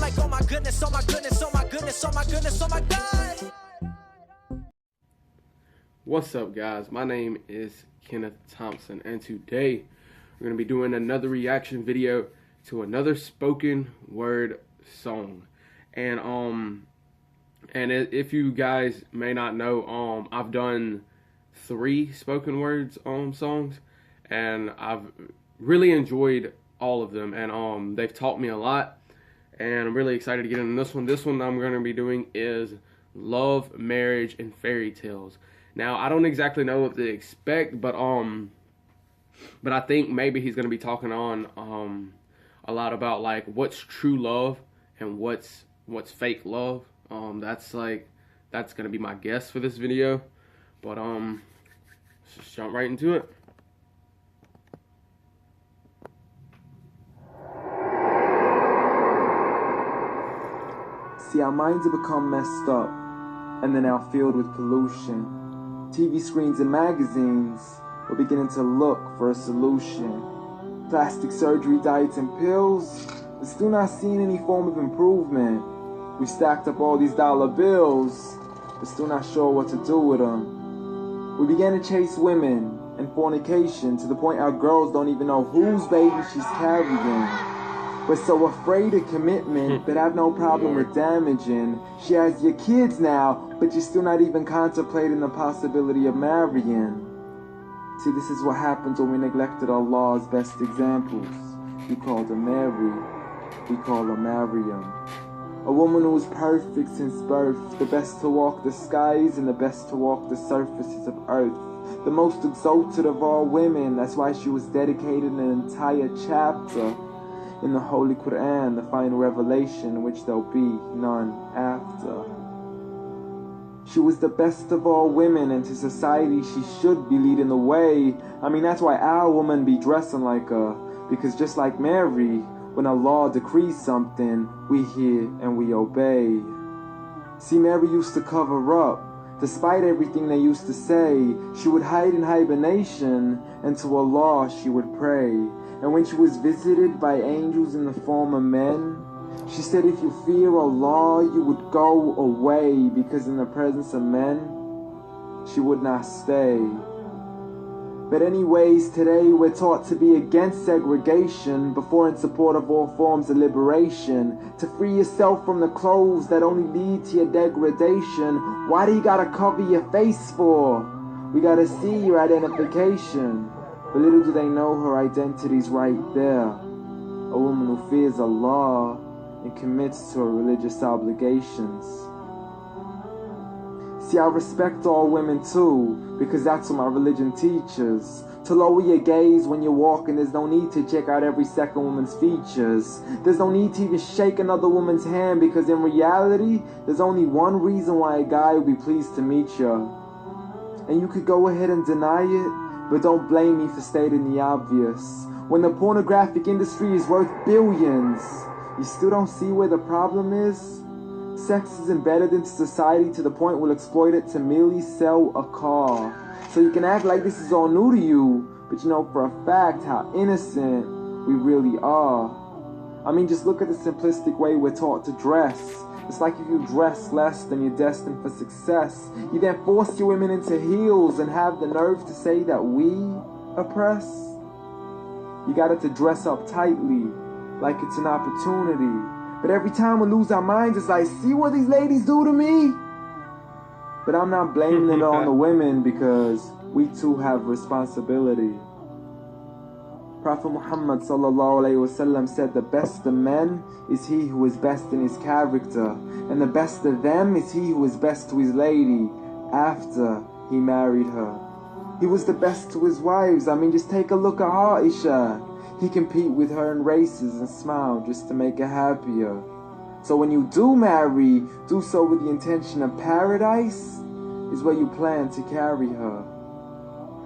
like, oh my goodness, oh my goodness, oh my goodness, oh my goodness, oh my God. What's up, guys? My name is Kenneth Thompson, and today we're going to be doing another reaction video to another spoken word song. And if you guys may not know, I've done 3 spoken words songs, and I've really enjoyed all of them, and they've taught me a lot, and I'm really excited to get into this one. This one I'm going to be doing is Love, Marriage, and Fairy Tales. Now, I don't exactly know what to expect, but I think maybe he's going to be talking on a lot about like what's true love and what's fake love. That's going to be my guess for this video. But let's just jump right into it. See, our minds have become messed up, and they're now filled with pollution. TV screens and magazines, we're beginning to look for a solution. Plastic surgery, diets, and pills, we're still not seeing any form of improvement. We stacked up all these dollar bills, but still not sure what to do with them. We began to chase women and fornication to the point our girls don't even know whose baby she's carrying. We're so afraid of commitment that I have no problem with damaging. She has your kids now, but you're still not even contemplating the possibility of marrying. See, this is what happens when we neglected Allah's best examples. We called her Mary, we call her Maryam. A woman who was perfect since birth, the best to walk the skies and the best to walk the surfaces of earth. The most exalted of all women, that's why she was dedicated an entire chapter in the Holy Quran, the final revelation in which there'll be none after. She was the best of all women, and to society she should be leading the way. I mean, that's why our women be dressing like her, because just like Mary, when Allah decrees something, we hear and we obey. See, Mary used to cover up. Despite everything they used to say, she would hide in hibernation, and to Allah she would pray. And when she was visited by angels in the form of men, she said, if you fear Allah, you would go away, because in the presence of men, she would not stay. But anyways, today we're taught to be against segregation, before in support of all forms of liberation. To free yourself from the clothes that only lead to your degradation. Why do you gotta cover your face for? We gotta see your identification. But little do they know her identity's right there. A woman who fears Allah and commits to her religious obligations. See, I respect all women too, because that's what my religion teaches. To lower your gaze when you're walking, there's no need to check out every second woman's features. There's no need to even shake another woman's hand, because in reality, there's only one reason why a guy would be pleased to meet you. And you could go ahead and deny it, but don't blame me for stating the obvious. When the pornographic industry is worth billions, you still don't see where the problem is? Sex is embedded into society to the point we'll exploit it to merely sell a car. So you can act like this is all new to you, but you know for a fact how innocent we really are. I mean, just look at the simplistic way we're taught to dress. It's like if you dress less, then you're destined for success. You then force your women into heels and have the nerve to say that we oppress. You got it to dress up tightly, like it's an opportunity. But every time we lose our minds, it's like, see what these ladies do to me? But I'm not blaming it on the women, because we too have responsibility. Prophet Muhammad ﷺ said, the best of men is he who is best in his character, and the best of them is he who is best to his lady after he married her. He was the best to his wives. I mean, just take a look at Aisha. He compete with her in races and smile just to make her happier. So when you do marry, do so with the intention of paradise is where you plan to carry her.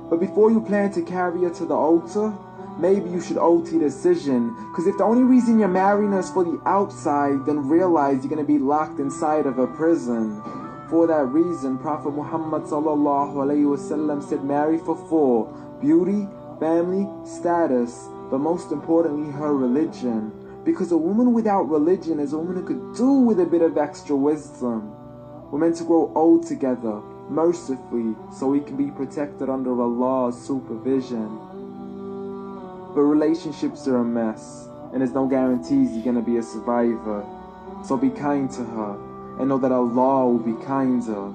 But before you plan to carry her to the altar, maybe you should OT decision, because if the only reason you're marrying her is for the outside, then realize you're going to be locked inside of a prison. For that reason, Prophet Muhammad ﷺ said, marry for 4: beauty, family, status, but most importantly her religion. Because a woman without religion is a woman who could do with a bit of extra wisdom. We're meant to grow old together, mercifully, so we can be protected under Allah's supervision. But relationships are a mess, and there's no guarantees you're gonna be a survivor. So be kind to her, and know that Allah will be kinder.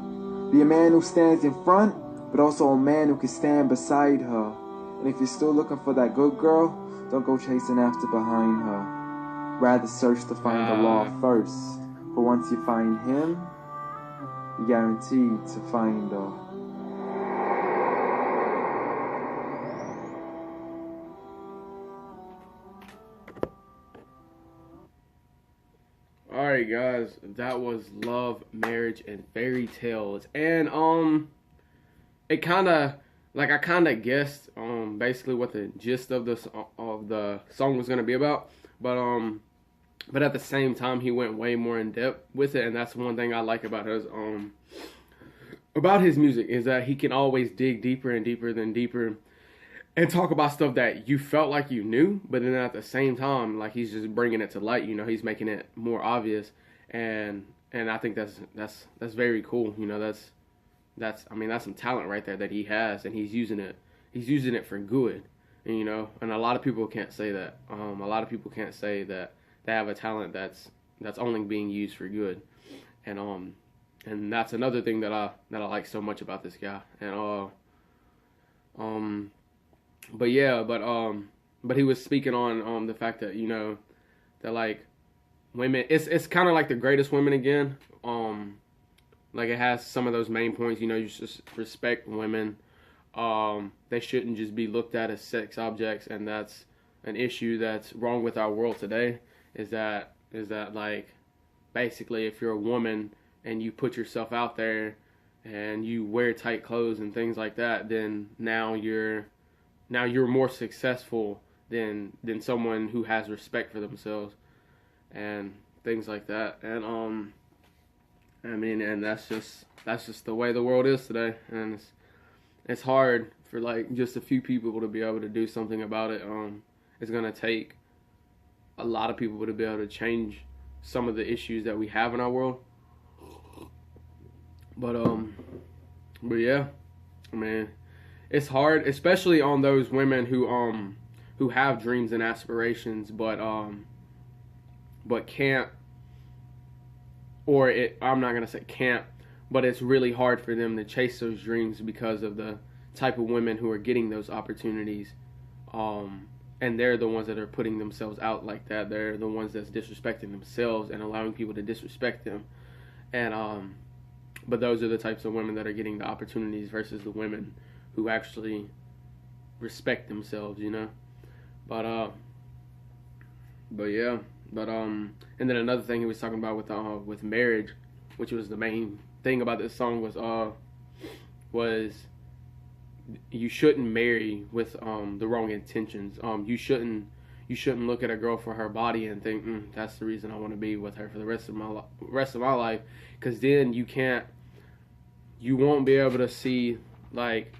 Be a man who stands in front, but also a man who can stand beside her. And if you're still looking for that good girl, don't go chasing after behind her. Rather search to find Allah first. But once you find Him, you're guaranteed to find her. Alright guys, that was Love, Marriage, and Fairy Tales. And it kinda, like, I kinda guessed basically what the gist of the song was gonna be about. But at the same time he went way more in depth with it, and that's one thing I like about his music, is that he can always dig deeper and deeper than deeper and talk about stuff that you felt like you knew, but then at the same time, like, he's just bringing it to light. You know, he's making it more obvious, and I think that's very cool. You know, that's some talent right there that he has, and he's using it for good. And, you know, and a lot of people can't say that. A lot of people can't say that they have a talent that's only being used for good, and that's another thing that I like so much about this guy. And but he was speaking on the fact that, you know, that, like, women, it's kind of like The Greatest Women again. Like, it has some of those main points. You know, you just respect women. They shouldn't just be looked at as sex objects, and that's an issue that's wrong with our world today. Is that like, basically, if you're a woman and you put yourself out there and you wear tight clothes and things like that, then now you're more successful than someone who has respect for themselves and things like that. And and that's just the way the world is today, and it's hard for, like, just a few people to be able to do something about it. It's gonna take a lot of people to be able to change some of the issues that we have in our world. But yeah, I mean, it's hard, especially on those women who have dreams and aspirations, but can't, I'm not gonna say can't, but it's really hard for them to chase those dreams because of the type of women who are getting those opportunities, and they're the ones that are putting themselves out like that. They're the ones that's disrespecting themselves and allowing people to disrespect them, and but those are the types of women that are getting the opportunities versus the women who actually respect themselves, you know. But yeah, and then another thing he was talking about with marriage, which was the main thing about this song, was you shouldn't marry with the wrong intentions. You shouldn't look at a girl for her body and think, that's the reason I want to be with her for the rest of my life, because then you won't be able to see, like,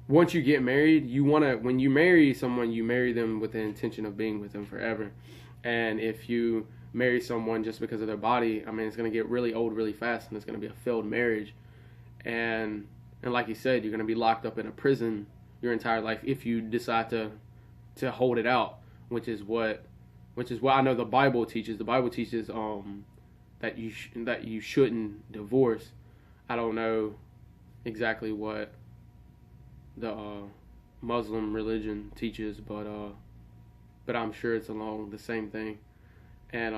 once you get married, when you marry someone, you marry them with the intention of being with them forever. And if you marry someone just because of their body, I mean, it's going to get really old really fast, and it's going to be a failed marriage. And like you said, you're going to be locked up in a prison your entire life if you decide to hold it out, which is what I know the Bible teaches. The Bible teaches that you shouldn't divorce. I don't know exactly what the Muslim religion teaches, but I'm sure it's along the same thing. And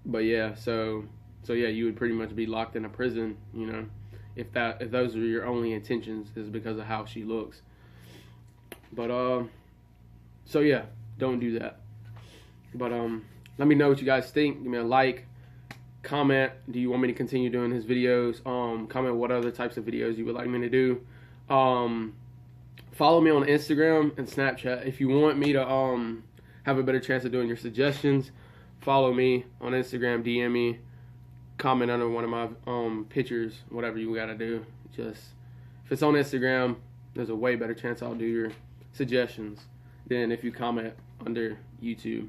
but yeah, so yeah, you would pretty much be locked in a prison, you know, if those are your only intentions, is because of how she looks. But so yeah, don't do that. But let me know what you guys think. Give me a like, comment. Do you want me to continue doing his videos? Comment what other types of videos you would like me to do. Follow me on Instagram and Snapchat. If you want me to have a better chance of doing your suggestions, follow me on Instagram, DM me, comment under one of my pictures, whatever you gotta do. Just, if it's on Instagram, there's a way better chance I'll do your suggestions than if you comment under YouTube.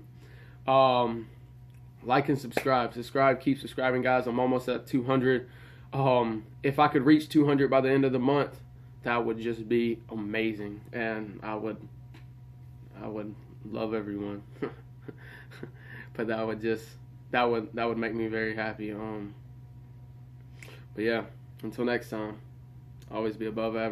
Like and subscribe. Keep subscribing, guys. I'm almost at 200. If I could reach 200 by the end of the month, that would just be amazing, and I would love everyone. But that would make me very happy. But yeah, until next time, always be above average.